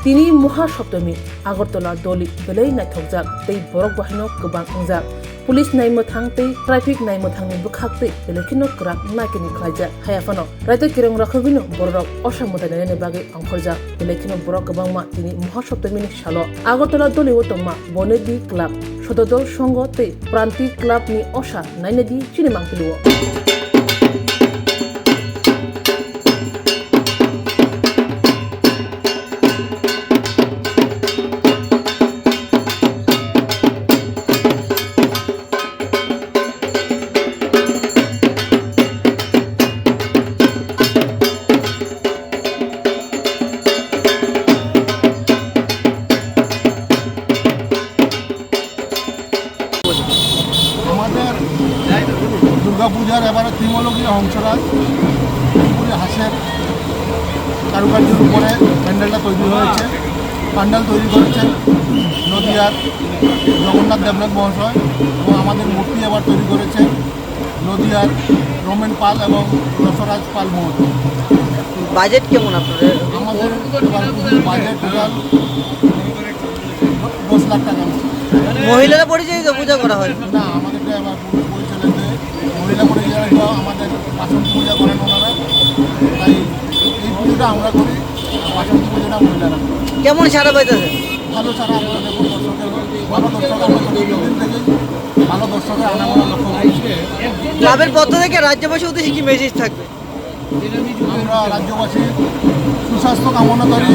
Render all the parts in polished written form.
তিনি महासप्तमी आगरतला दलि बेलै नायथकजाक तै बरक बाहायनो गोबां अंजाक पुलिस नायमोथां तै ट्राफिक नायमोथांनि बुखाक तै बेलेखिनो ग्राक नायकिनि खायजाक हायाफानो रायते किरं राखोगिनो बरक असामदायनायनि बागै आंफरजाक बेलेखिनो बरक गोबांमा तिनि महासप्तमीनि सालो आगरतला दलि वतंमा बनेदि क्लाब सतदल संघ तै प्रान्तिक क्लाबनि असा नायनेदि चिनि मांपिलिओ दुर्गा पूजार एबारे त्रिमलकीय हंसराज हासेर कारुकार्যের উপরে প্যান্ডেলটা তৈরি হয়েছে। প্যান্ডেল তৈরি করেছেন নদিয়ার জগন্নাথ দেবনাথ মহাশয় এবং আমাদের মূর্তি এবার তৈরি করেছে নদিয়ার রমেন পাল এবং রসরাজ পাল মহোদয়। বাজেট কেমন আপনাদের? আমাদের বাজেট টোটাল 10 লাখ টাকা। মহিলারা পরিচয় তো পূজা করা হয় না, আমাদেরটা এবার পরিচালিত মহিলা পরিচালিত আমাদের বাসন্তী পূজা করেন ওনারা, তাই এই পুজোটা আমরা করি। বাসন্তী পূজাটা মহিলারা। কেমন সারা পাইতেছে? ভালো সারা আমরা দেখুন, দর্শকের ভালো দর্শক আমরা দিন থেকেই ভালো দর্শকের আনাগোনা লক্ষ্য করছি। ক্লাবের পক্ষ থেকে রাজ্যবাসীর উদ্দেশ্যে কি মেসেজ থাকবে? আমরা রাজ্যবাসীর সুস্বাস্থ্য কামনা করি।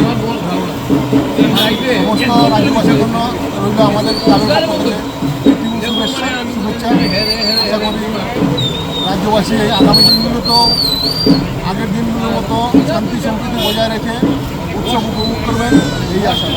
সমস্ত রাজ্যবাসীর জন্য রইল আমাদের ক্লাবের পক্ষ থেকে শুভেচ্ছা। আশা করি রাজ্যবাসী আগামী দিনগুলোতেও আগের দিনগুলোর মতো শান্তি সম্প্রীতি বজায় রেখে উৎসব উপভোগ করবেন, এই আশা।